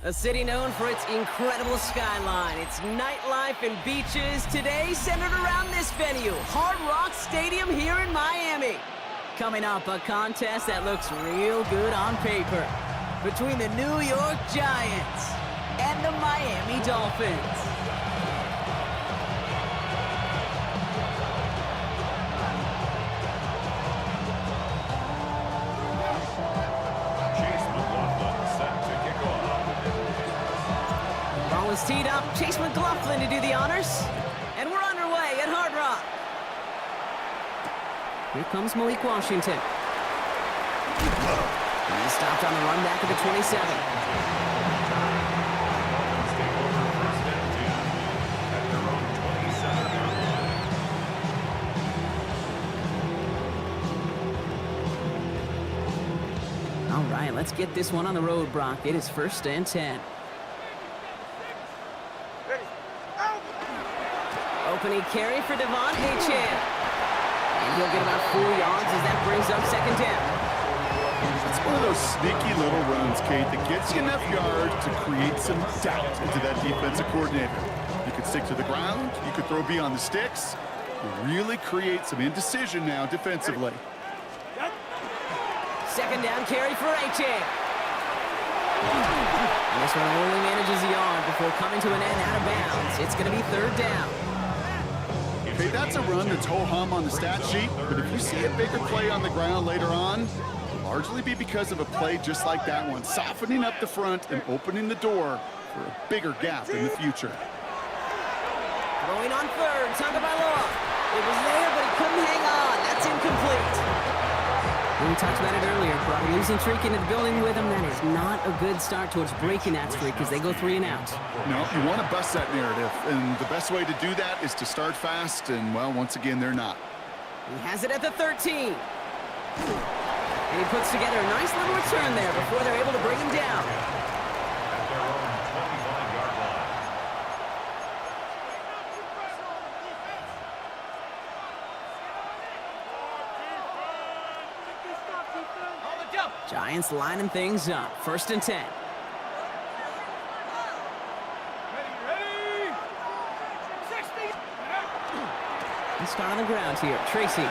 A city known for its incredible skyline, its nightlife and beaches, today centered around this venue, Hard Rock Stadium here in Miami. Coming up, a contest that looks real good on paper between the New York Giants and the Miami Dolphins. Ball is teed up, Chase McLaughlin to do the honors, and we're underway at Hard Rock. Here comes Malik Washington. He's stopped on the run back at the 27. All right, let's get this one on the road, Brock. It is 1st and 10. Opening carry for Devon Achane. And he'll get about 4 yards as that brings up 2nd down. It's one of those sneaky little runs, Kate, that gets you enough yards to create some doubt into that defensive coordinator. You could stick to the ground, you could throw beyond the sticks, really create some indecision now defensively. 2nd down carry for Achane. And this one only manages a yard before coming to an end out of bounds. It's going to be 3rd down. Okay, that's a run that's ho-hum on the stat sheet, but if you see a bigger play on the ground later on, it'll largely be because of a play just like that one, softening up the front and opening the door for a bigger gap in the future. Throwing on 3rd, Tagovailoa. It was there, but he couldn't hang on. That's incomplete. We talked about it earlier, Brock. Losing streak into the building with him, that is not a good start towards breaking that streak as they go 3 and out. No, you want to bust that narrative, and the best way to do that is to start fast, and, well, once again, they're not. He has it at the 13. And he puts together a nice little return there before they're able to bring him down. Giants lining things up. 1st and 10. Let's start on the ground here. Tracy.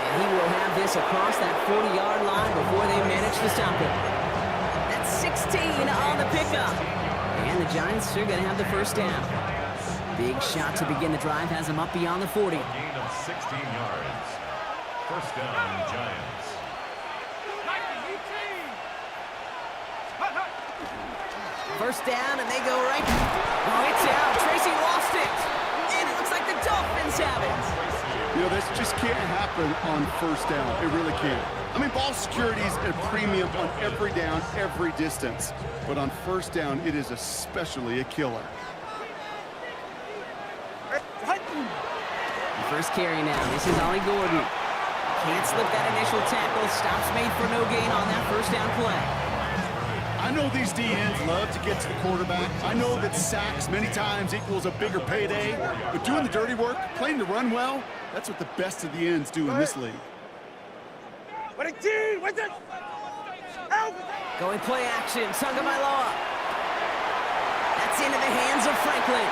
And he will have this across that 40-yard line before they manage to stop it. That's 16 on the pickup. And the Giants are going to have the 1st down. Big shot to begin the drive has them up beyond the 40. Gain of 16 yards. 1st down, Giants. 1st down, and they go right. Oh, it's out. Tracy lost it. And it looks like the Dolphins have it. You know, this just can't happen on 1st down. It really can't. I mean, ball security is a premium on every down, every distance. But on 1st down, it is especially a killer. The first carry now. This is Ollie Gordon. Can't slip that initial tackle. Stops made for no gain on that 1st down play. I know these DNs love to get to the quarterback. I know that sacks many times equals a bigger payday. But doing the dirty work, playing to run well, that's what the best of the ends do in this league. Going play action. Tagovailoa. That's into the hands of Franklin.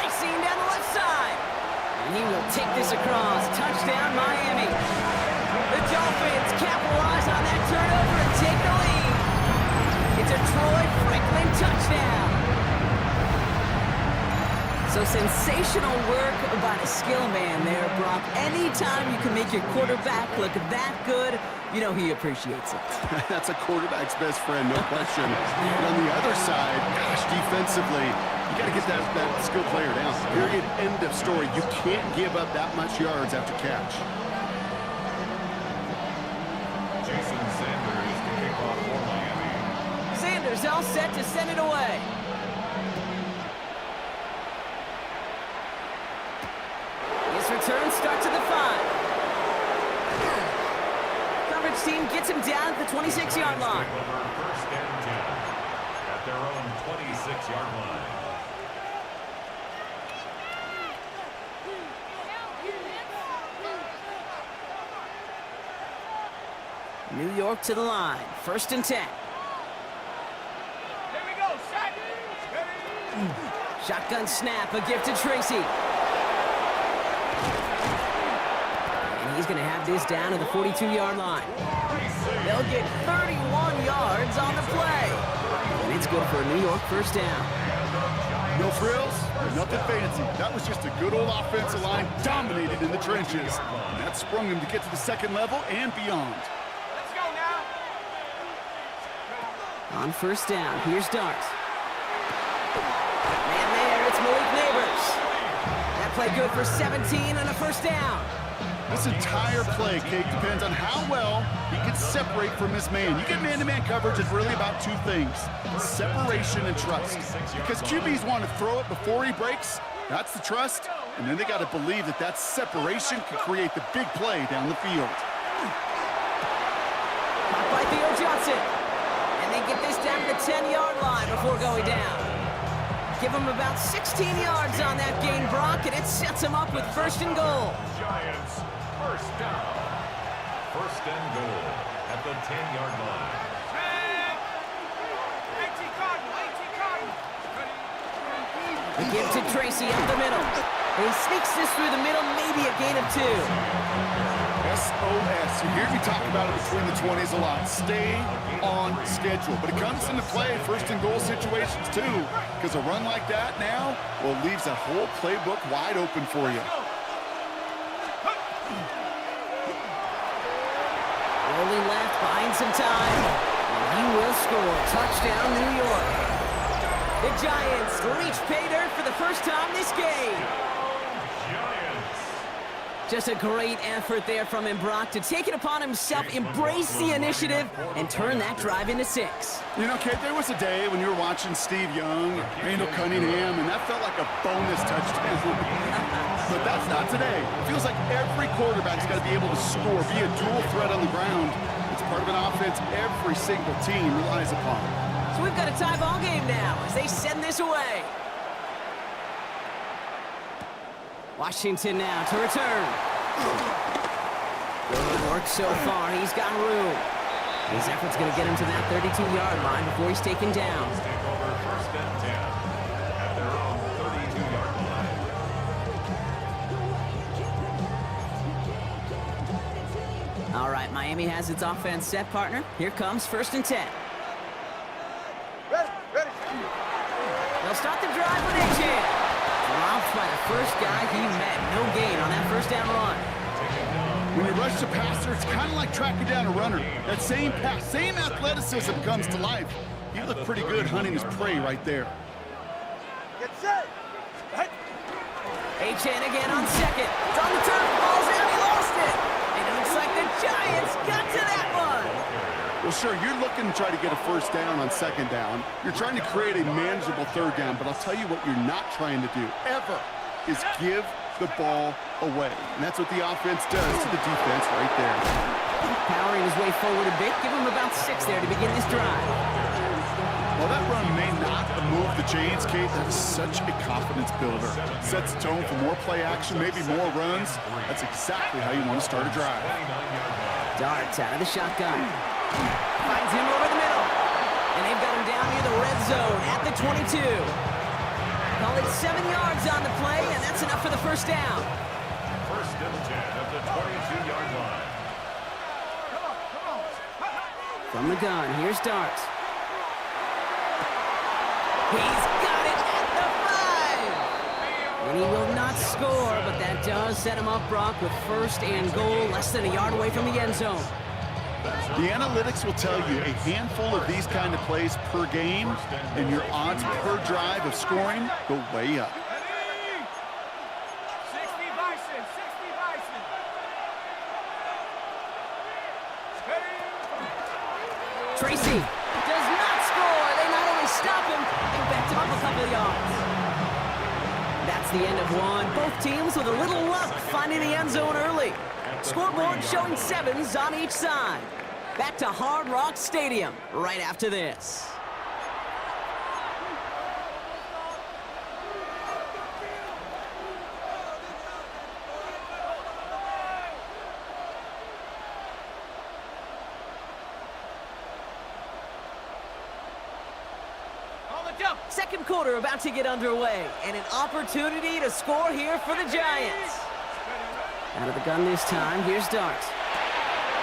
Racing down the left side. And he will take this across. Touchdown, Miami. The Dolphins capitalize on that turnover and take the lead. It's a Troy Franklin touchdown. So sensational work by the skill man there, Brock. Anytime you can make your quarterback look that good, you know he appreciates it. That's a quarterback's best friend, no question. But on the other side, gosh, defensively, you got to get that skill player down. Period. End of story. You can't give up that much yards after catch. Sanders all set to send it away. His return starts at the 5. Coverage team gets him down at the 26-yard line. at their own 26-yard line. New York to the line. 1st and 10. Here we go, set. Shotgun snap, a gift to Tracy. And he's going to have this down to the 42-yard line. They'll get 31 yards on the play. And it's good for a New York 1st down. No frills, nothing fancy. That was just a good old offensive line dominated in the trenches. And that sprung him to get to the 2nd level and beyond. Let's go now. On 1st down, here's Darts. Man there, it's Malik Neighbors. That play good for 17 and a 1st down. This entire play, Kate, depends on how well he can separate from his man. You get man-to-man coverage, it's really about 2 things: separation and trust. Because QBs want to throw it before he breaks, that's the trust, and then they got to believe that that separation can create the big play down the field. Caught by Theo Johnson. And they get this down to the 10-yard line before going down. Give him about 16 yards on that gain, Brock, and it sets him up with 1st and goal. Giants, 1st down. 1st and goal at the 10-yard line. The give to Tracy up the middle. And he sneaks this through the middle, maybe a gain of 2. SOS. You hear me talk about it between the 20s a lot. Stay on schedule. But it comes into play 1st and goal situations too. Because a run like that now, well, leaves that whole playbook wide open for you. Rolling left, buying some time. And he will score. Touchdown, New York. The Giants reach pay dirt for the 1st time this game. Just a great effort there from him, Brock, to take it upon himself, embrace the initiative, and turn that drive into 6. You know, Kate, there was a day when you were watching Steve Young, Randall Cunningham, and that felt like a bonus touchdown. But that's not today. It feels like every quarterback's got to be able to score, be a dual threat on the ground. It's part of an offense every single team relies upon. So we've got a tie ball game now as they send this away. Washington now to return. Good work so far. He's got room. His effort's going to get him to that 32-yard line before he's taken down. Take over 1st and 10 at their own 32-yard line. All right, Miami has its offense set, partner. Here comes 1st and 10. Ready. They'll start the drive with A-Chan. Dropped by the 1st guy he met. No gain on that 1st down run. When you rush the passer, it's kind of like tracking down a runner. That same pass, same athleticism comes to life. He looked pretty good hunting his prey right there. Get set. A-Chan again on 2nd. It's on the turf. Ball's in. He lost it. And it looks like the Giants got to that one. Well, sure, you're looking to try to get a 1st down on 2nd down. You're trying to create a manageable 3rd down, but I'll tell you what you're not trying to do, ever, is give the ball away. And that's what the offense does to the defense right there. Powering his way forward a bit. Give him about 6 there to begin this drive. While that run may not move the chains, Kate, that is such a confidence builder. Sets the tone for more play action, maybe more runs. That's exactly how you want to start a drive. Darts out of the shotgun. Finds him over the middle. And they've got him down near the red zone at the 22. Call it 7 yards on the play, and that's enough for the 1st down. 1st and 10 at the 22-yard line. From the gun, here's Darts. He's got it at the 5. And he will not score, but that does set him up, Brock, with 1st and goal, less than a yard away from the end zone. The analytics will tell you a handful of these kind of plays per game, and your odds per drive of scoring go way up. 60 Bison. Tracy does not score. They not only stop him, they backed him up a couple of yards. That's the end of one. Both teams with a little luck finding the end zone early. Scoreboard showing 7s on each side. Back to Hard Rock Stadium right after this. Watch out. Second quarter about to get underway, and an opportunity to score here for the Giants. Out of the gun this time, here's Dart.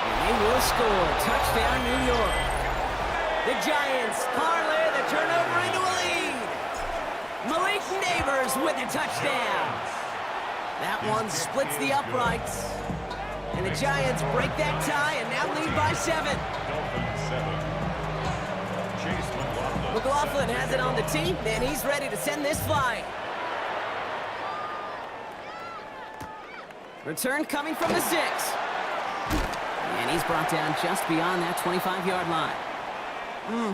And they will score. Touchdown, New York. The Giants parlay the turnover into a lead. Malik Neighbors with a touchdown. That one splits the uprights. And the Giants break that tie and now lead by 7. Dolphins 7. Chase McLaughlin. McLaughlin has it on the tee, and he's ready to send this flying. Return coming from the 6. And he's brought down just beyond that 25-yard line.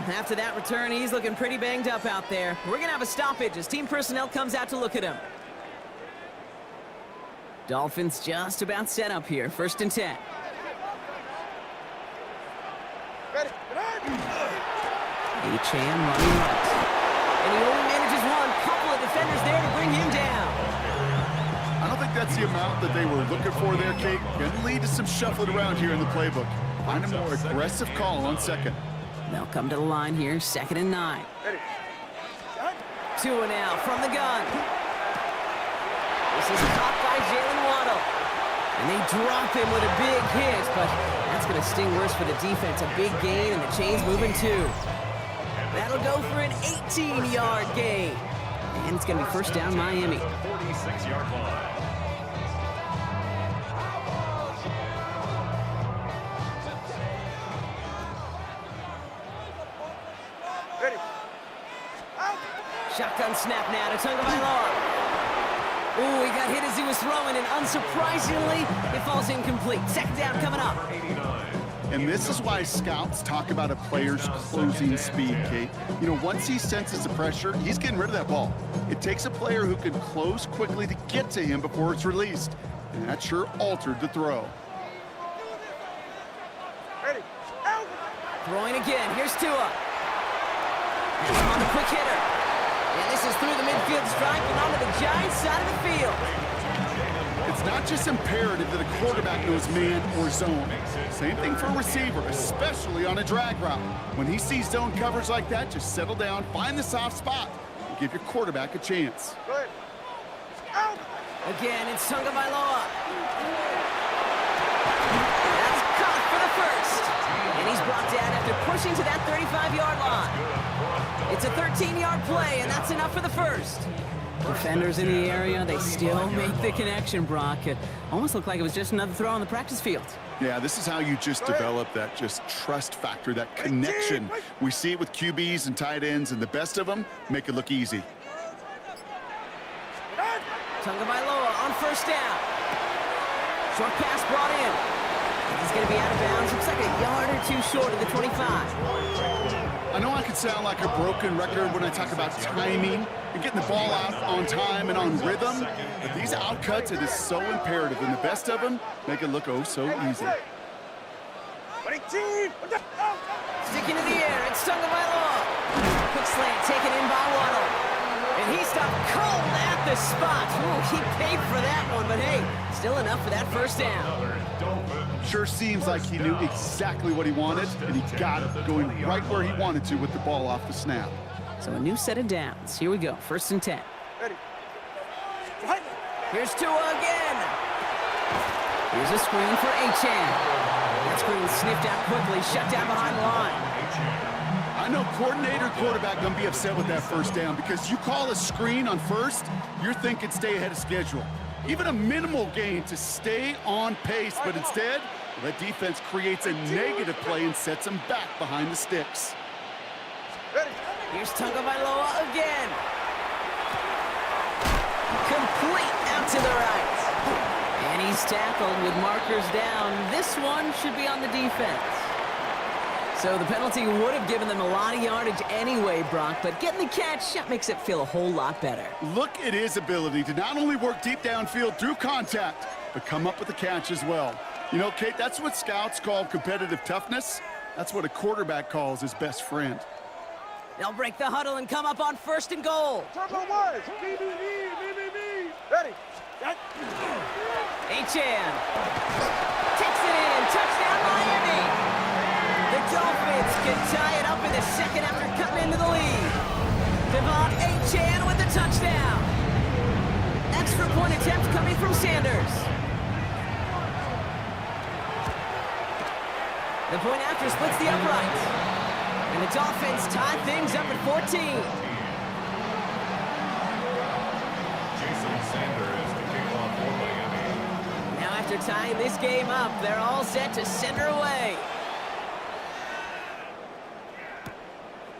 After that return, he's looking pretty banged up out there. We're going to have a stoppage as team personnel comes out to look at him. Dolphins just about set up here. 1st and 10. Ready. Achane running right. And he only manages one. Couple of defenders there to bring him down. I don't think that's the amount that they were looking for there, Kate. Going to lead to some shuffling around here in the playbook. Find a more aggressive call on 2nd. They'll come to the line here. 2nd and 9. Ready. 2 and out from the gun. This is caught by Jalen Waddle. And they drop him with a big hit, but that's going to sting worse for the defense. A big gain, and the chain's moving too. That'll go for an 18-yard gain. And it's going to be 1st down Miami. 46-yard line. Ready. Out. Shotgun snap now to Tagovailoa. Ooh, he got hit as he was throwing, and unsurprisingly, it falls incomplete. 2nd down coming up. 89. And this is why scouts talk about a player's closing speed, Kate. You know, once he senses the pressure, he's getting rid of that ball. It takes a player who can close quickly to get to him before it's released. And that sure altered the throw. Ready. Out. Throwing again. Here's Tua. And on the quick hitter. And this is through the midfield stripe and onto the Giants side of the field. It's not just imperative that a quarterback knows man or zone. Same thing for a receiver, especially on a drag route. When he sees zone coverage like that, just settle down, find the soft spot, and give your quarterback a chance. Good. Out. Again, it's Tagovailoa. That's caught for the 1st. And he's brought down after pushing to that 35-yard line. It's a 13-yard play, and that's enough for the 1st. Defenders in the area, they still make the connection, Brock. It almost looked like it was just another throw on the practice field. Yeah, this is how you just develop that just trust factor, that connection. We see it with QBs and tight ends, and the best of them make it look easy. Tagovailoa on 1st down. Short pass brought in. He's going to be out of bounds. Looks like a yard or 2 short of the 25. I know I could sound like a broken record when I talk about timing and getting the ball out on time and on rhythm, but these outcuts, it is so imperative, and the best of them make it look oh so easy. 18. Sticking to the air, it's Tagovailoa. Quick slant taken in by Waddle. And he stopped cold at the spot. Ooh, he paid for that one, but hey, still enough for that 1st down. Sure seems like he knew exactly what he wanted, and he got it, going right where he wanted to with the ball off the snap. So a new set of downs. Here we go, 1st and 10. Ready. Right. Here's Tua again. Here's a screen for Achane. That screen sniffed out quickly, shut down behind the line. I know coordinator quarterback gonna be upset with that 1st down, because you call a screen on 1st, you're thinking stay ahead of schedule. Even a minimal gain to stay on pace, but instead, that defense creates a negative play and sets them back behind the sticks. Ready. Here's Tagovailoa again. Complete out to the right. And he's tackled with markers down. This one should be on the defense. So the penalty would have given them a lot of yardage anyway, Brock, but getting the catch, that makes it feel a whole lot better. Look at his ability to not only work deep downfield through contact, but come up with the catch as well. You know, Kate, that's what scouts call competitive toughness. That's what a quarterback calls his best friend. They'll break the huddle and come up on 1st and goal. Turbo wise. BBB. Ready. Achane takes it in. Touchdown, Miami. The Dolphins can tie it up in the 2nd after cutting into the lead. touchdown. Extra point attempt coming from Sanders. The point after splits the uprights. And the Dolphins tie things up at 14. Jason Sanders to kick off for Miami. Now after tying this game up, they're all set to send her away.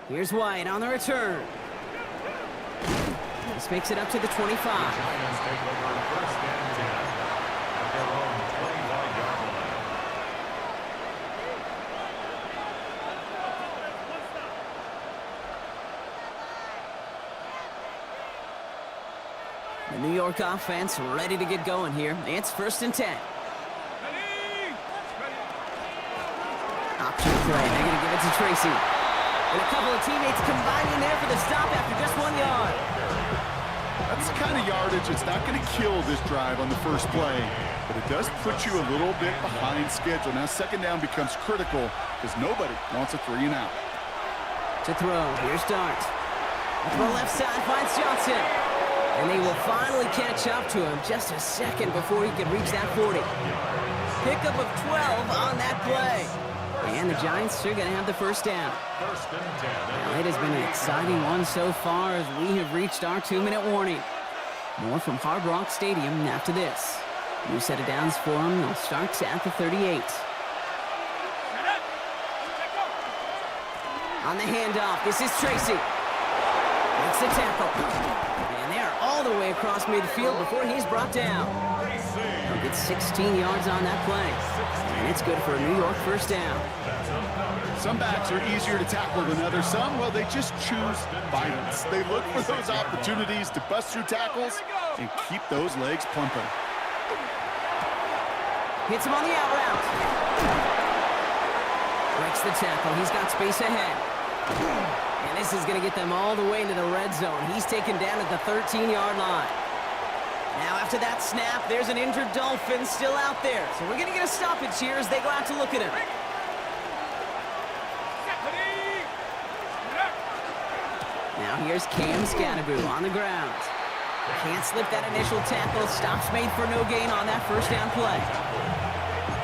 Here's White on the return. This makes it up to the 25. Giants take over first and 10 at their own 25-yard line. The New York offense ready to get going here. It's first and 10. Option play. They're going to give it to Tracy. And a couple of teammates combining there for the stop after just 1 yard. That's the kind of yardage it's not going to kill this drive on the first play, but it does put you a little bit behind schedule. Now second down becomes critical because nobody wants a 3 and out. To throw, here's Dart. To the left side finds Johnson. And they will finally catch up to him just a second before he can reach that 40. Pickup of 12 on that play. And the Giants are going to have the first down. First and 10. Well, it has been an exciting one so far as we have reached our 2-minute warning. More from Hard Rock Stadium after this. New set of downs for them. They'll start at the 38. On the handoff, this is Tracy. Makes the tackle. And they are all the way across midfield before he's brought down. He'll get 16 yards on that play. And it's good for a New York first down. Some backs are easier to tackle than others. Some, well, they just choose violence. They look for those opportunities to bust through tackles and keep those legs pumping. Hits him on the out route. Breaks the tackle. He's got space ahead. And this is going to get them all the way into the red zone. He's taken down at the 13-yard line. Now after that snap, there's an injured Dolphin still out there. So we're going to get a stoppage here as they go out to look at him. Now here's Cam Scatteroo on the ground. Can't slip that initial tackle. Stops made for no gain on that first down play.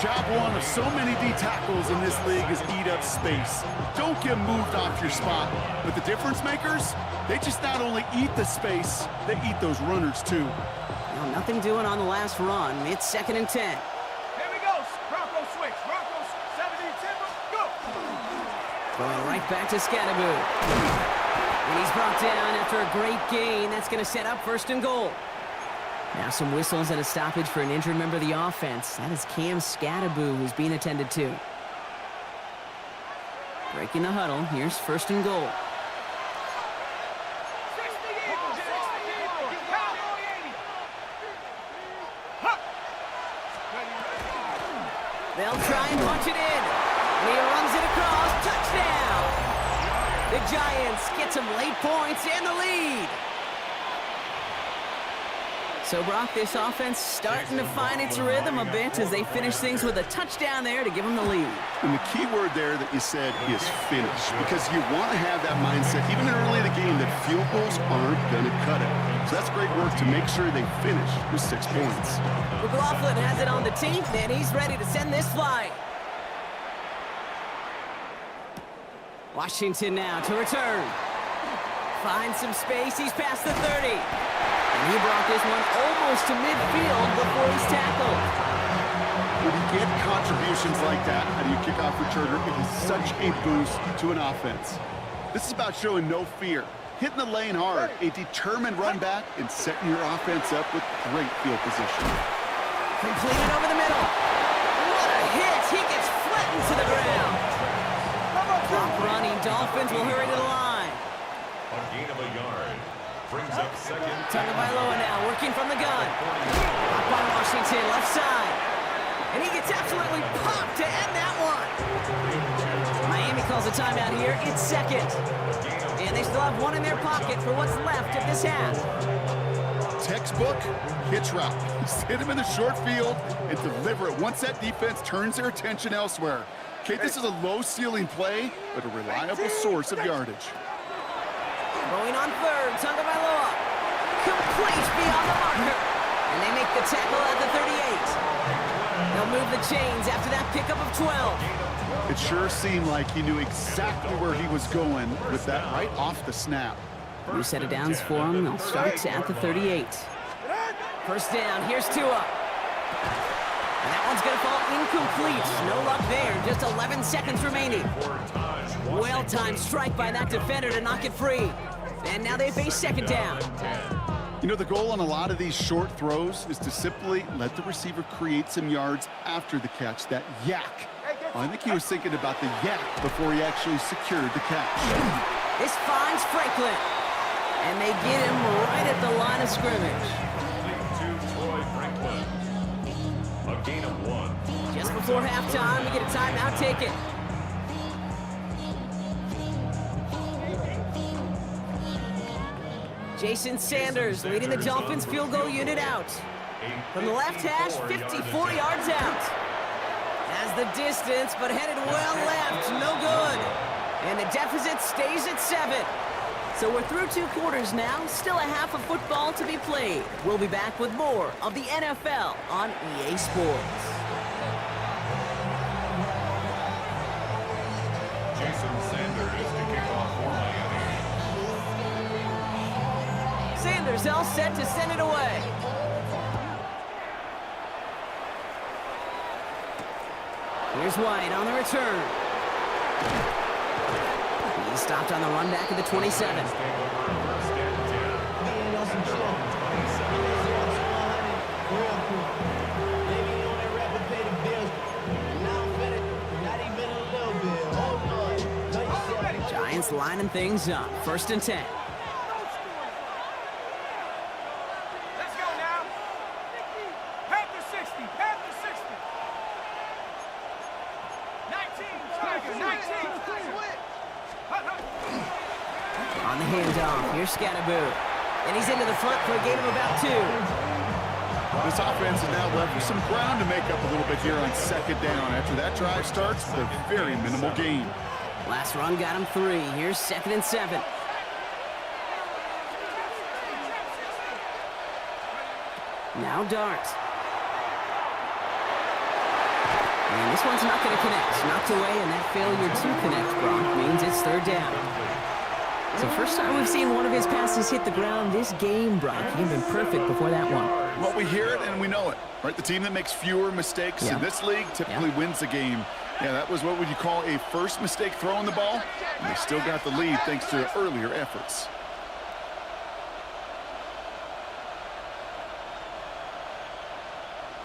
Job one of so many D tackles in this league is eat up space. Don't get moved off your spot. But the difference makers, they just not only eat the space, they eat those runners too. Well, nothing doing on the last run. It's second and 10. Here we go. Bronco switch. Bronco 70-10. Go. Going right back to Scatteroo. And he's brought down after a great gain. That's going to set up first and goal. Now some whistles and a stoppage for an injured member of the offense. That is Cam Scatteroo who's being attended to. Breaking the huddle. Here's first and goal. They'll try and punch it in. And he runs it across. Touchdown! The Giants get some late points and the lead. So, Brock, this offense starting to find its rhythm a bit as they finish things with a touchdown there to give them the lead. And the key word there that you said is finish, because you want to have that mindset, even early in the game, that field goals aren't going to cut it. So that's great work to make sure they finish with 6 points. McLaughlin has it on the team, and he's ready to send this flying. Washington now to return. Finds some space. He's past the 30. And he brought this one almost to midfield before he's tackled. When you get contributions like that out of your kickoff returner, it is such a boost to an offense. This is about showing no fear, hitting the lane hard, a determined run back, and setting your offense up with great field position. Completed over the middle. What a hit! He gets flattened to the ground. Clock running. Dolphins will hurry to the line. A gain of a yard. Brings up second. Tagovailoa now working from the gun. Up by Washington, left side. And he gets absolutely popped to end that one. Miami calls a timeout here. It's second. And they still have one in their pocket for what's left of this half. Textbook hitch route. Just hit him in the short field and deliver it once that defense turns their attention elsewhere. Okay, this is a low-ceiling play, but a reliable source of yardage. Going on third, Tagovailoa. Complete beyond the marker. And they make the tackle at the 38. They'll move the chains after that pickup of 12. It sure seemed like he knew exactly where he was going with that right off the snap. New set of downs for him. They'll start at the 38. First down, here's Tua. And that one's going to fall incomplete. No luck there, just 11 seconds remaining. Well-timed strike by that defender to knock it free. And now they face second down. You know, the goal on a lot of these short throws is to simply let the receiver create some yards after the catch, that yak. I think he was thinking about the yak before he actually secured the catch. This finds Franklin. And they get him right at the line of scrimmage. A gain of 1. Just before halftime, we get a timeout taken. Jason Sanders leading the Dolphins field goal unit out. From the left hash, 54 yards out. Has the distance, but headed well left, no good. And the deficit stays at 7. So we're through 2 quarters now, still a half of football to be played. We'll be back with more of the NFL on EA Sports. Jason Sanders to kick off for Miami. Sanders all set to send it away. Here's White on the return. He's stopped on the run back at the 27. Giants lining things up. First and 10. Let's go now. Half the 60. Half the 60. 19. Tiger, 19. On the handoff, here's Scatterboo. And he's into the front for a gain of about 2. This offense is now left with some ground to make up a little bit here on second down after that drive starts with a very minimal gain. Last run got him 3. Here's second and 7. Now Dart. And this one's not going to connect. Knocked away, and that failure to connect, Brock, means it's third down. So first time we've seen one of his passes hit the ground this game, Brock. He'd been perfect before that one. Well, we hear it and we know it, right? The team that makes fewer mistakes in this league typically wins the game. Yeah, that was what would you call a first mistake throwing the ball, and they still got the lead thanks to earlier efforts.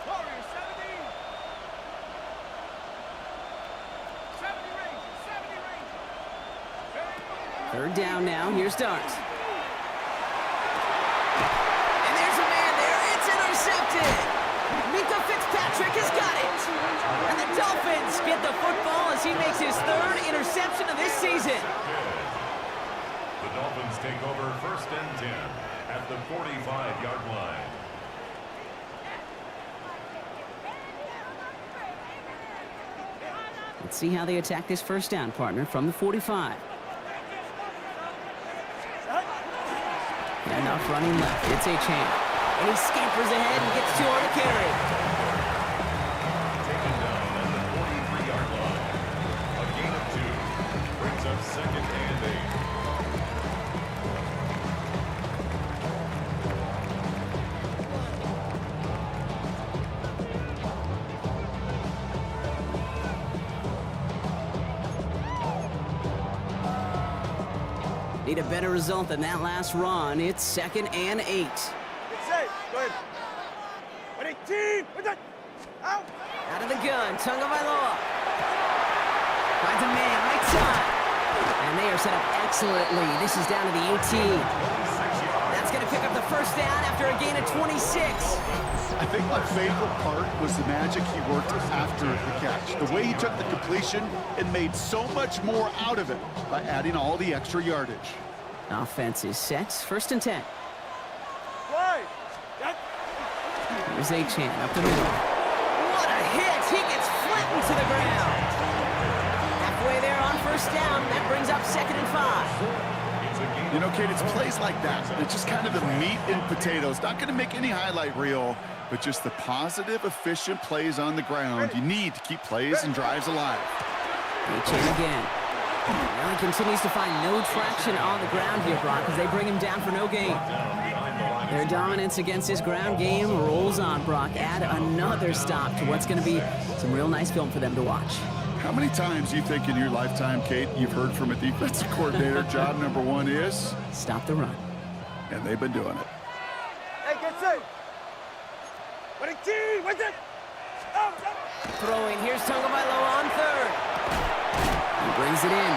Warriors, 70. 70 Rangers. 70 Rangers. Third down now. Here's Dart. And there's a man there. It's intercepted. Mika Fitzpatrick has got it. And the Dolphins get the football as he makes his 3rd interception of this season. The Dolphins take over first and 10 at the 45-yard line. Let's see how they attack this first down, partner, from the 45. Enough running left. It's Achane. And he scampers ahead and gets 2 on the carry. Taken down at the 43-yard line. A gain of 2 brings up second and 8. Need a better result than that last run. It's second and 8. Get safe. Go ahead. Ready, team. Out. Out of the gun, Tagovailoa. Finds a man, right side. And they are set up excellently. This is down to the 18. That's going to pick up the first down after a gain of 26. I think my favorite part was the magic he worked after the catch. The way he took the completion and made so much more out of it by adding all the extra yardage. Offense is set. First and 10. Play. Here's Achane up the middle. What a hit! He gets flattened to the ground. Halfway there on first down. That brings up second and 5. You know, Kate, it's plays like that. It's just kind of the meat and potatoes. Not going to make any highlight reel, but just the positive, efficient plays on the ground. You need to keep plays and drives alive. Pitching again. Now he continues to find no traction on the ground here, Brock, as they bring him down for no gain. Their dominance against his ground game rolls on, Brock. Add another stop to what's going to be some real nice film for them to watch. How many times do you think in your lifetime, Kate, you've heard from a defensive coordinator, job number one is? Stop the run. And they've been doing it. Hey, get safe. What a team! What's it? Throwing, here's Tagovailoa on third. He brings it in.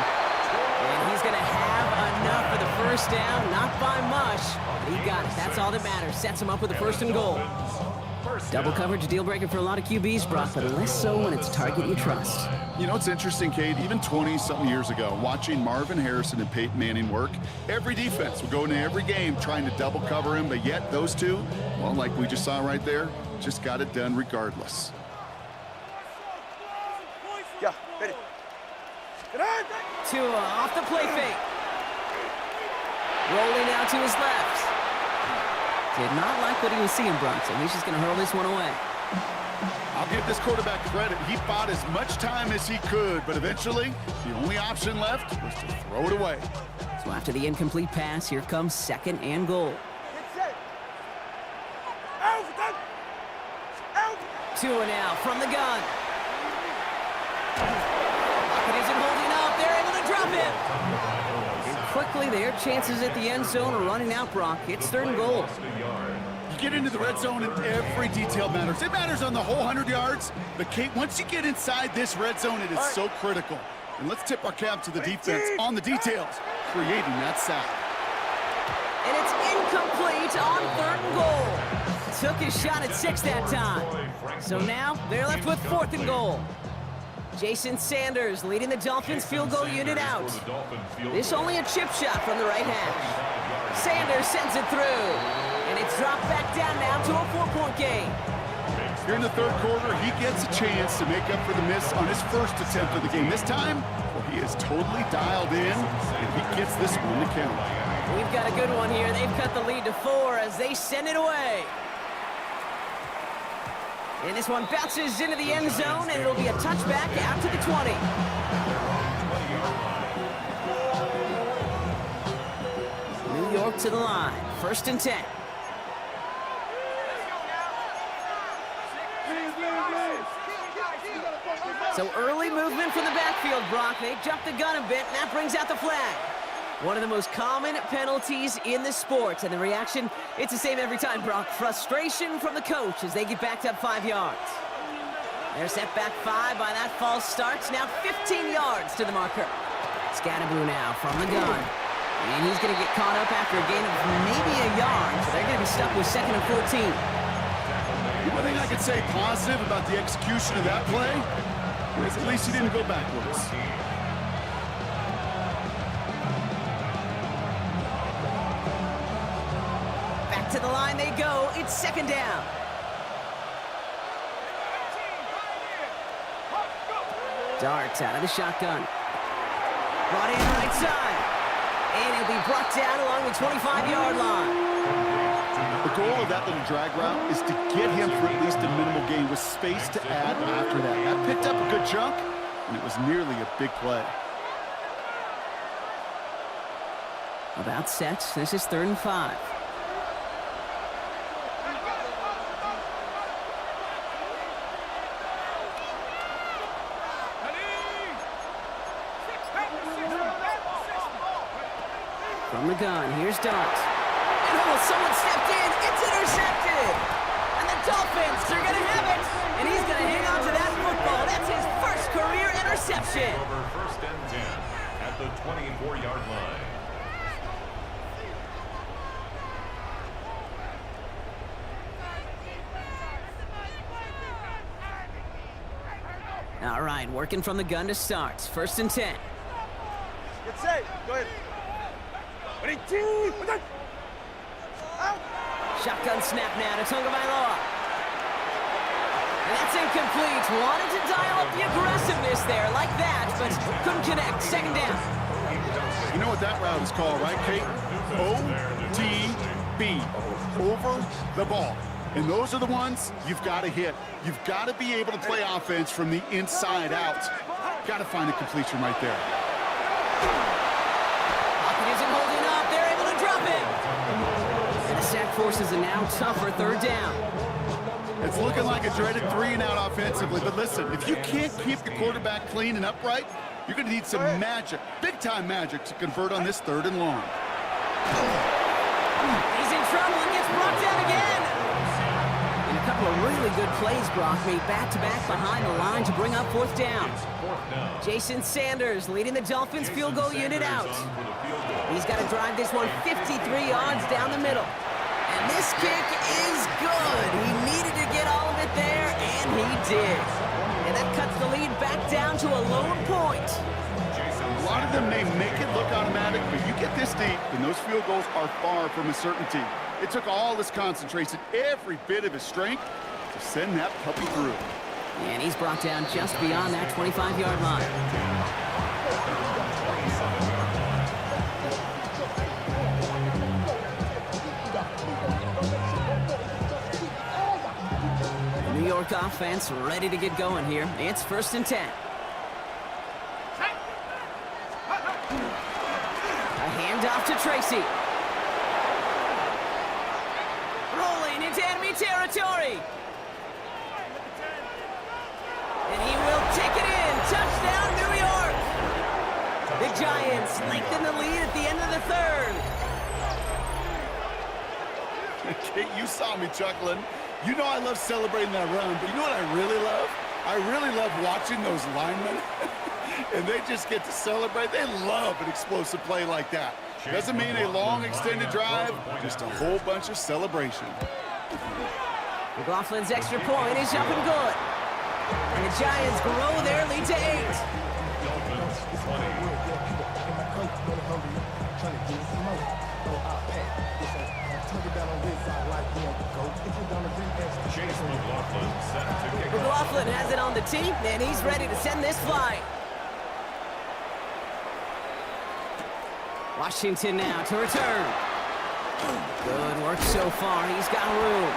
And he's going to have enough for the first down, not by much. But he got it. That's all that matters. Sets him up with a first and goal. Double coverage, deal breaker for a lot of QBs, Brock, but less so when it's a target you trust. You know, it's interesting, Kate, even 20-something years ago, watching Marvin Harrison and Peyton Manning work, every defense would go into every game trying to double cover him, but yet those two, well, like we just saw right there, just got it done regardless. Yeah, ready. Get on! Tua off the play fake. Rolling out to his left. Did not like what he was seeing, Brock, so he's just going to hurl this one away. I'll give this quarterback credit. He fought as much time as he could, but eventually, the only option left was to throw it away. So after the incomplete pass, here comes second and goal. Get set. Out! Out! Tua now from the gun. Pocket isn't holding up. They're able to drop it. And quickly, their chances at the end zone are running out, Brock. It's third and goal. You get into the red zone and every detail matters. It matters on the whole 100 yards. But, Kate, once you get inside this red zone, it is so critical. And let's tip our cap to the defense on the details, creating that sack. And it's incomplete on third and goal. Took his shot at 6 that time. So now they're left with fourth and goal. Jason Sanders leading the Dolphins field goal unit out. This only a chip shot from the right hash. Sanders sends it through. And it's dropped back down now to a 4-point game. Here in the third quarter, he gets a chance to make up for the miss on his first attempt of the game. This time, well, he is totally dialed in, and he gets this one to count. We've got a good one here. They've cut the lead to 4 as they send it away. And this one bounces into the end zone, and it'll be a touchback out to the 20. New York to the line. First and 10. So early movement from the backfield, Brock. They jumped the gun a bit, and that brings out the flag. One of the most common penalties in the sport, and the reaction, it's the same every time, Brock. Frustration from the coach as they get backed up 5 yards. They're set back 5 by that false start. Now 15 yards to the marker. Scatterboo now from the gun. And he's going to get caught up after a gain of maybe a yard, so they're going to be stuck with second and 14. One thing I could say positive about the execution of that play is at least he didn't go backwards. To the line they go. It's second down. Darts out of the shotgun. Brought in right side. And it'll be brought down along the 25-yard line. The goal of that little drag route is to get him for at least a minimal gain with space to add after that. That picked up a good chunk, and it was nearly a big play. About set. This is third and 5. From the gun, here's Dart. And oh, someone stepped in. It's intercepted. And the Dolphins are going to have it. And he's going to hang on to that football. That's his first career interception. Over first and 10 at the 24-yard line. All right, working from the gun to start. First and 10. Get safe. Go ahead. Shotgun snap now to Tagovailoa. And that's incomplete. Wanted to dial up the aggressiveness there like that, but couldn't connect. Second down. You know what that route is called, right, Kate? OTB, over the ball. And those are the ones you've got to hit. You've got to be able to play offense from the inside out. Got to find a completion right there. Pocket isn't holding up. They're able to drop it. And the sack forces a now tougher third down. It's looking like a dreaded 3-and-out offensively, but listen, if you can't keep the quarterback clean and upright, you're going to need some magic, big-time magic, to convert on this 3rd and long. He's in trouble and gets brought down again. And a couple of really good plays, Brock, made back-to-back behind the line to bring up 4th down. Jason Sanders leading the Dolphins field goal unit out. He's got to drive this one 53 yards down the middle. And this kick is good. He needed to get all of it there, and he did. And that cuts the lead back down to a lower point. A lot of them may make it look automatic, but you get this deep, and those field goals are far from a certainty. It took all his concentration, every bit of his strength, to send that puppy through. And he's brought down just beyond that 25-yard line. The New York offense ready to get going here. It's 1st and 10. A handoff to Tracy. Rolling into enemy territory. And he will take it in. Touchdown, New York. The Giants lengthen the lead at the end of the 3rd. Kate, you saw me chuckling. You know I love celebrating that run, but you know what I really love? I really love watching those linemen. And they just get to celebrate. They love an explosive play like that. Doesn't mean a long extended drive, just a whole bunch of celebration. McLaughlin's extra point is up and good. And the Giants grow their lead to 8. McLaughlin has it on the tee, and he's ready to send this flight. Washington now to return. Good work so far. He's got room.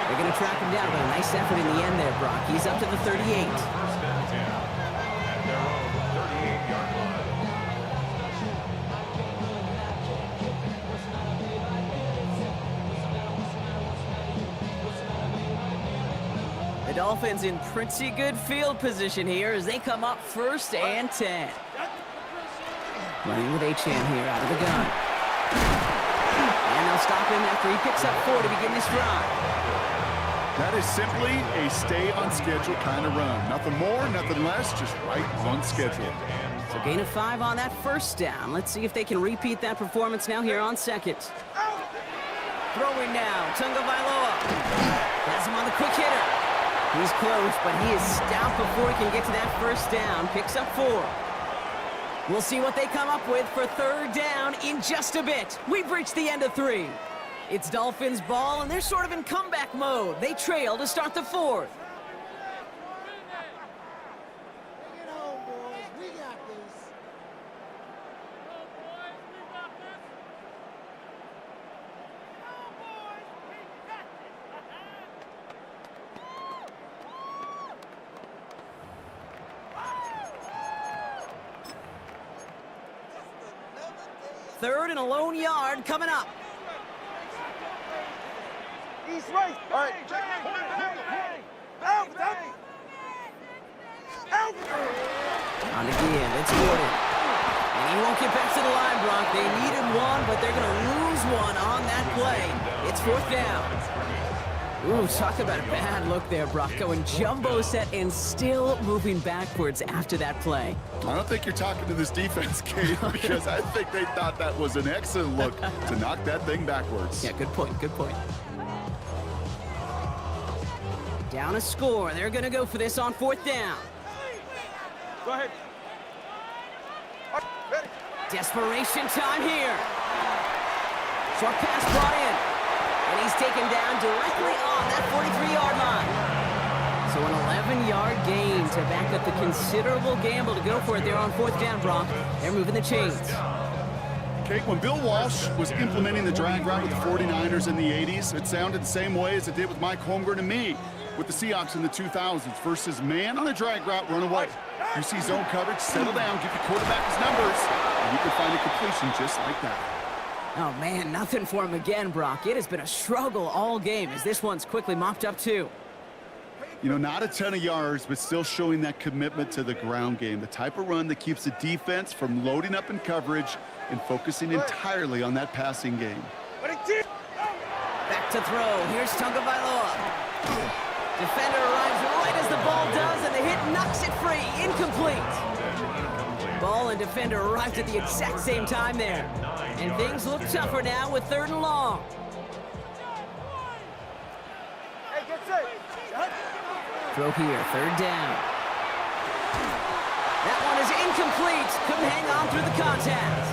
They're going to track him down, but a nice effort in the end there, Brock. He's up to the 38. The Dolphins in pretty good field position here as they come up 1st and 10. Running with Achane here out of the gun. And they'll stop him after he picks up 4 to begin this drive. That is simply a stay-on-schedule kind of run. Nothing more, nothing less, just right on schedule. So gain of 5 on that 1st down. Let's see if they can repeat that performance now here on 2nd. Throwing now, Tunga Vailoa. Has him on the quick hitter. He's close, but he is stout before he can get to that 1st down. Picks up 4. We'll see what they come up with for 3rd down in just a bit. We've reached the end of 3. It's Dolphins ball, and they're sort of in comeback mode. They trail to start the 4th. Bring it home, boys. We got this. Third and a lone yard coming up. East right. All right. Out. On again, it's Gordon. And he won't get back to the line, Brock. They needed 1, but they're going to lose 1 on that play. It's 4th down. Ooh, talk about a bad look there, Brock. Going jumbo set and still moving backwards after that play. I don't think you're talking to this defense, Kate, because I think they thought that was an excellent look to knock that thing backwards. Yeah, good point, good point. Down a score. They're going to go for this on 4th down. Go ahead. Ready. Desperation time here. Short pass brought in. And he's taken down directly on that 43-yard line. So an 11-yard gain to back up the considerable gamble to go for it there on 4th down, Brock. They're moving the chains. Kate, when Bill Walsh was implementing the drag route with the 49ers in the 80s, it sounded the same way as it did with Mike Holmgren and me with the Seahawks in the 2000s versus man on a drag route, run away. You see zone coverage, settle down, give your quarterback his numbers, and you can find a completion just like that. Oh, man, nothing for him again, Brock. It has been a struggle all game as this one's quickly mopped up, too. You know, not a ton of yards, but still showing that commitment to the ground game, the type of run that keeps the defense from loading up in coverage and focusing entirely on that passing game. Back to throw. Here's Tagovailoa. Defender arrives right as the ball does, and the hit knocks it free. Incomplete. Ball and defender arrived at the exact same time there. And things look tougher now with 3rd and long. Hey, get set. Throw here, 3rd down. That one is incomplete. Couldn't hang on through the contact.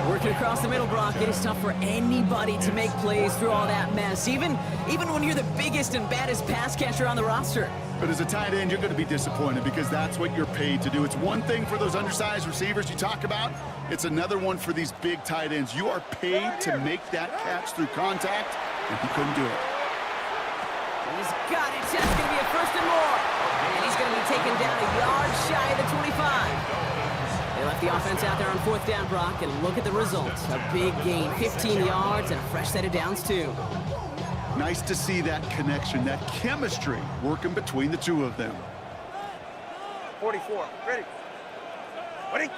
Working across the middle, Brock, it is tough for anybody to make plays through all that mess, even when you're the biggest and baddest pass catcher on the roster. But as a tight end, you're going to be disappointed because that's what you're paid to do. It's one thing for those undersized receivers you talk about. It's another one for these big tight ends. You are paid to make that catch through contact, and he couldn't do it. He's got it. That's going to be a 1st and more. And he's going to be taken down a yard shy of the 25. They left the offense out there on 4th down, Brock, and look at the results. A big gain, 15 yards, and a fresh set of downs, too. Nice to see that connection, that chemistry working between the two of them. 44. Ready. Ready,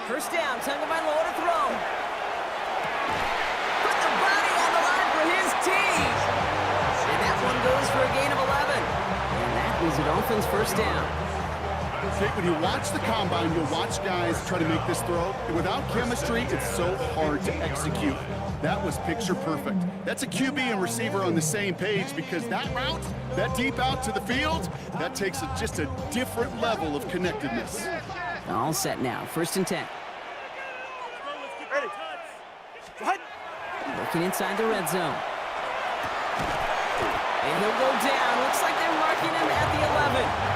First down, Tagovailoa to throw. Put the body on the line for his team. And that one goes for a gain of 11. And that is a Dolphins' 1st down. Jake, when you watch the combine, you'll watch guys try to make this throw. And without chemistry, it's so hard to execute. That was picture perfect. That's a QB and receiver on the same page because that route, that deep out to the field, that takes just a different level of connectedness. All set now, 1st and 10. Ready. What? Looking inside the red zone. And he'll go down. Looks like they're marking him at the 11.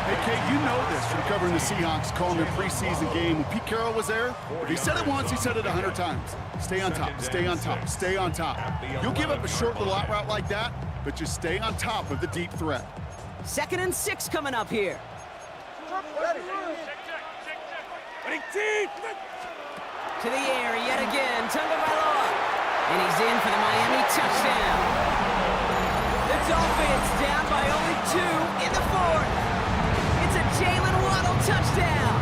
Hey, Kate, you know this from covering the Seahawks, calling their preseason game. When Pete Carroll was there, if he said it once, he said it 100 times. Stay on top, stay on top, stay on top. You'll give up a short little out route like that, but just stay on top of the deep threat. 2nd and 6 coming up here. Ready. Ready, team. To the air yet again, Tagovailoa. And he's in for the Miami touchdown. The Dolphins down by only 2 in the 4th. It's a Jalen Waddle touchdown.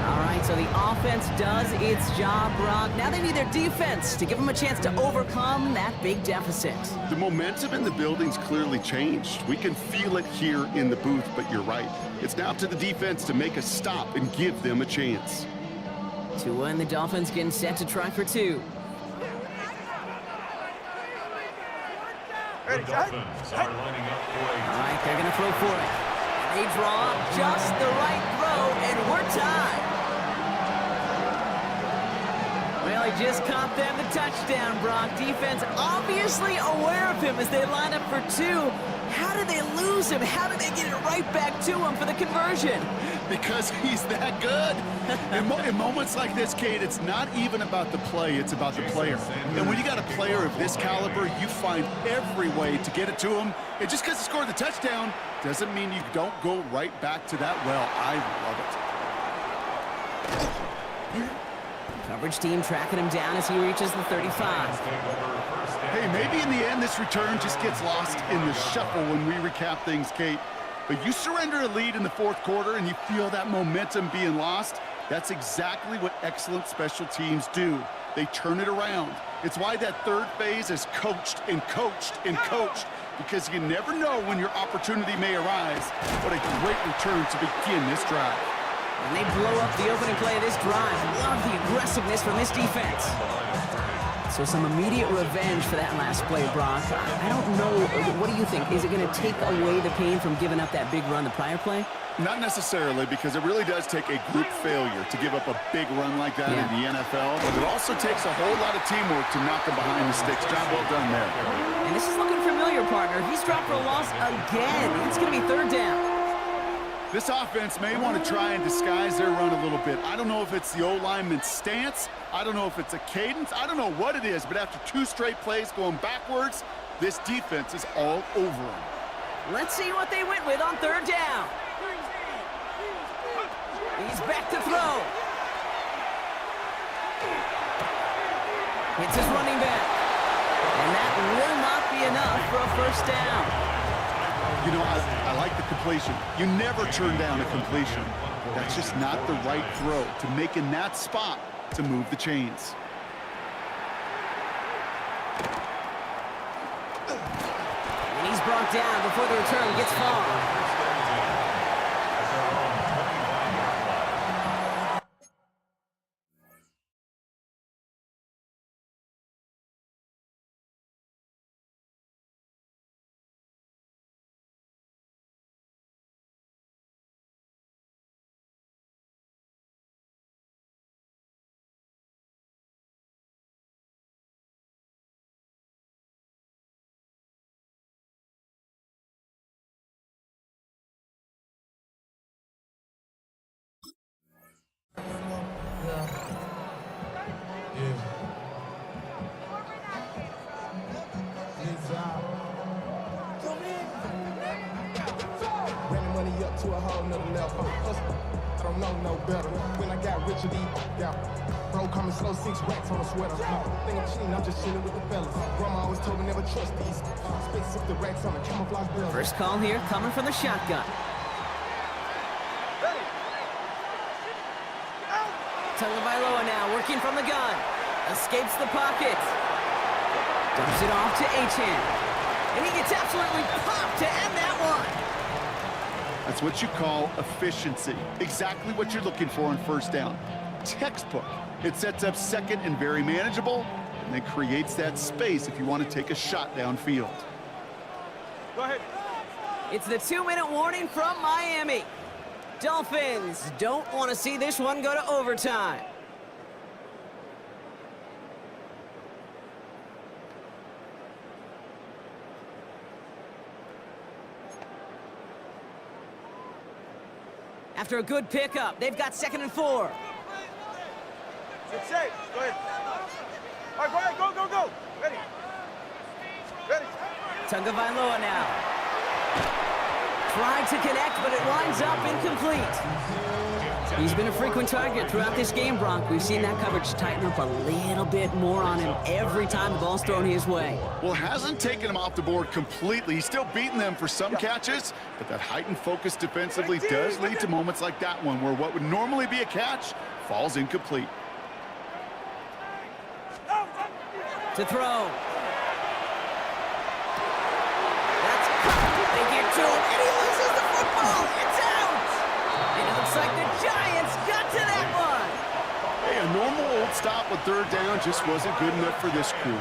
All right, so the offense does its job, Brock. Now they need their defense to give them a chance to overcome that big deficit. The momentum in the building's clearly changed. We can feel it here in the booth, but you're right. It's now up to the defense to make a stop and give them a chance. Tua and the Dolphins getting set to try for 2. The Dolphins are lining up for All a right, they're going to throw for it. They draw just the right throw, and we're tied. Well, he just caught them the touchdown, Brock. Defense obviously aware of him as they line up for 2. How did they lose him? How did they get it right back to him for the conversion? Because he's that good. In moments like this, Kate, it's not even about the play, it's about the player. And when you got a player of this caliber, you find every way to get it to him. And just because he scored the touchdown doesn't mean you don't go right back to that well. I love it. Coverage team tracking him down as he reaches the 35. Hey, maybe in the end this return just gets lost in the shuffle when we recap things, Kate. But you surrender a lead in the 4th quarter and you feel that momentum being lost. That's exactly what excellent special teams do. They turn it around. It's why that 3rd phase is coached and coached and coached, because you never know when your opportunity may arise. What a great return to begin this drive. And they blow up the opening play of this drive. Love the aggressiveness from this defense. So some immediate revenge for that last play, Brock. I don't know. What do you think? Is it going to take away the pain from giving up that big run the prior play? Not necessarily, because it really does take a group failure to give up a big run like that in the NFL. But it also takes a whole lot of teamwork to knock them behind the sticks. Job well done there. And this is looking familiar, partner. He's dropped for a loss again. It's going to be 3rd down. This offense may want to try and disguise their run a little bit. I don't know if it's the O-lineman's stance. I don't know if it's a cadence. I don't know what it is, but after 2 straight plays going backwards, this defense is all over them. Let's see what they went with on 3rd down. He's back to throw. It's his running back. And that will not be enough for a 1st down. You know, I like the completion. You never turn down a completion. That's just not the right throw to make in that spot to move the chains. And he's brought down before the return gets far. To a whole nother level. I don't know no better. When I got richer, bro, coming slow, 6 racks on a sweater. Think I'm cheating, I'm just chilling with the fellas. Grandma always told me never trust these. Expensive the racks on a camouflage bill. First call here coming from the shotgun. Tagovailoa now working from the gun. Escapes the pocket. Dumps it off to Achane. And he gets absolutely popped to end that one. That's what you call efficiency. Exactly what you're looking for on 1st down. Textbook. It sets up 2nd and very manageable, and then creates that space if you want to take a shot downfield. Go ahead. It's the 2-minute warning from Miami. Dolphins don't want to see this one go to overtime. After a good pickup, they've got 2nd and 4. It's safe. Go ahead. All right, go ahead. Go, go, go. Ready. Ready. Tagovailoa now. Tried to connect, but it winds up incomplete. He's been a frequent target throughout this game, Bronk. We've seen that coverage tighten up a little bit more on him every time the ball's thrown his way. Well, hasn't taken him off the board completely. He's still beating them for some catches, but that heightened focus defensively does lead to moments like that one where what would normally be a catch falls incomplete. To throw. That's caught. They get to him, and he loses the football. It's out. And it looks like the Giants got to that one. Hey, a normal old stop with 3rd down just wasn't good enough for this crew.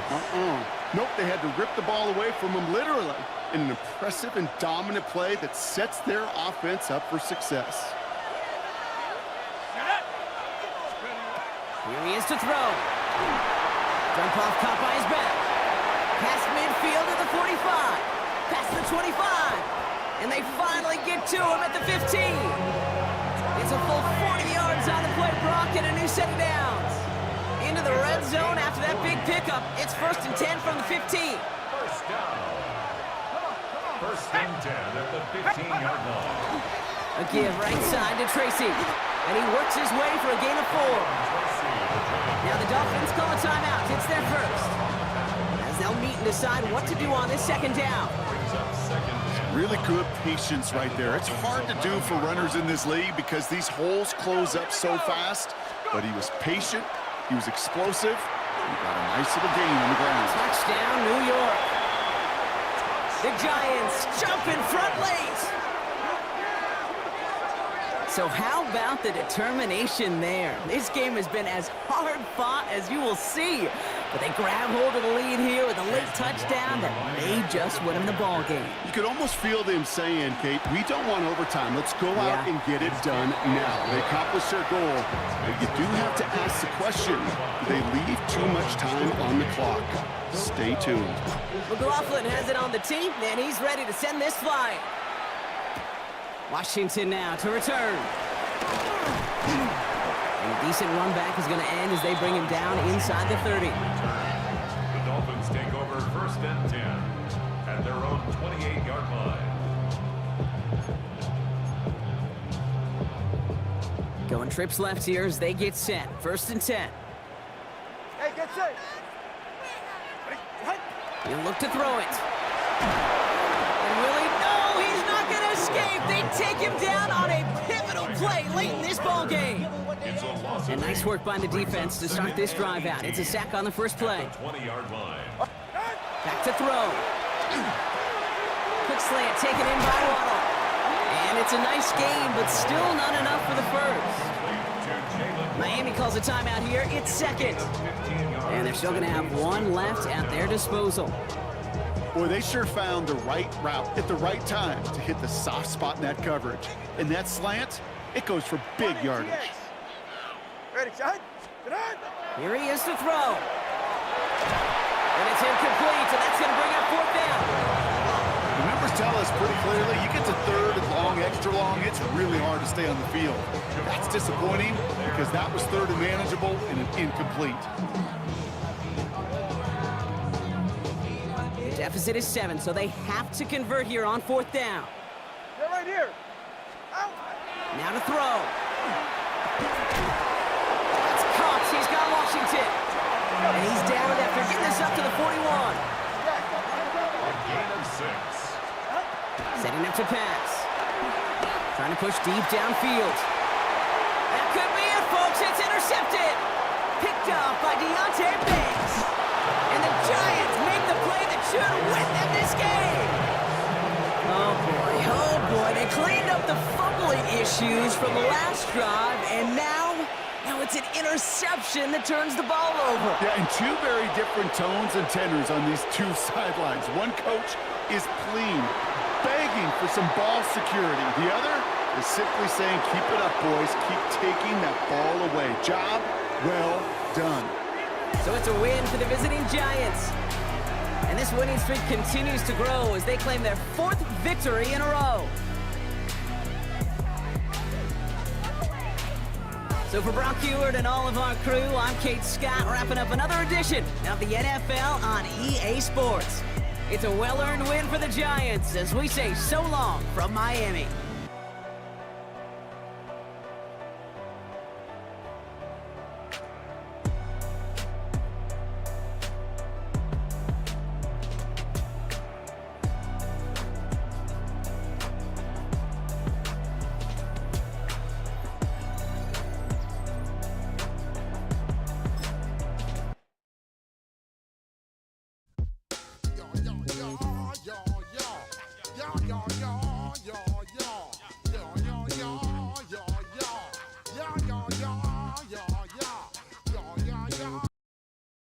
Nope, they had to rip the ball away from him literally in an impressive and dominant play that sets their offense up for success. Here he is to throw. Jump off caught by his back. Past midfield to the 45. Past the 25. And they finally get to him at the 15. It's a full 40 yards on the play, Brock, and a new set of downs. Into the red zone after that big pickup. It's 1st and 10 from the 15. 1st down. 1st and 10 at the 15-yard line. A give right side to Tracy. And he works his way for a gain of 4. Now the Dolphins call a timeout. It's their first. As they'll meet and decide what to do on this 2nd down. Really good patience right there. It's hard to do for runners in this league because these holes close up so fast. But he was patient. He was explosive. He got a nice little gain on the ground. Touchdown, New York. The Giants jump in front late. So how about the determination there? This game has been as hard fought as you will see. But they grab hold of the lead here with a late touchdown that may just win them the ball game. You could almost feel them saying, Kate, we don't want overtime. Let's go out and get it done now. They accomplished their goal. But you do have to ask the question, do they leave too much time on the clock? Stay tuned. McLaughlin has it on the tee, and he's ready to send this flying. Washington now to return. And a decent run back is going to end as they bring him down inside the 30. The Dolphins take over 1st and 10 at their own 28-yard line. Going trips left here as they get set. 1st and 10. Hey, get set. He'll look to throw it. And Willie, no, he's not going to escape. They take him down on a pivotal play late in this ball game. It's a loss And of nice work by the defense to start this drive out. It's a sack on the first play. 20-yard line. Back to throw. Quick slant taken in by Waddle. And it's a nice game, but still not enough for the first. Miami calls a timeout here. It's second. And they're still going to have one left at their disposal. Boy, they sure found the right route at the right time to hit the soft spot in that coverage. And that slant, it goes for big yardage. Ready, shot. Get on. Here he is to throw. And it's incomplete, and that's going to bring up 4th down. The numbers tell us pretty clearly, you get to 3rd and long, extra long, it's really hard to stay on the field. That's disappointing because that was 3rd and manageable and an incomplete. The deficit is 7, so they have to convert here on 4th down. Get right here. Out. Now to throw. That's Cox. He's got Washington. And he's down after getting this up to the 41. A gain of 6. Setting up to pass. Trying to push deep downfield. That could be it, folks. It's intercepted. Picked off by Deontay Banks. And the Giants make the play that should win them this game. Oh, boy. They cleaned up the fumbling issues from the last drive, and now it's an interception that turns the ball over. Yeah, and two very different tones and tenors on these two sidelines. One coach is pleading, begging for some ball security. The other is simply saying, keep it up, boys. Keep taking that ball away. Job well done. So it's a win for the visiting Giants. And this winning streak continues to grow as they claim their 4th victory in a row. So for Brock Heward and all of our crew, I'm Kate Scott, wrapping up another edition of the NFL on EA Sports. It's a well-earned win for the Giants as we say so long from Miami. Yo, yo, yo, yo, yo, yo, yo, yo.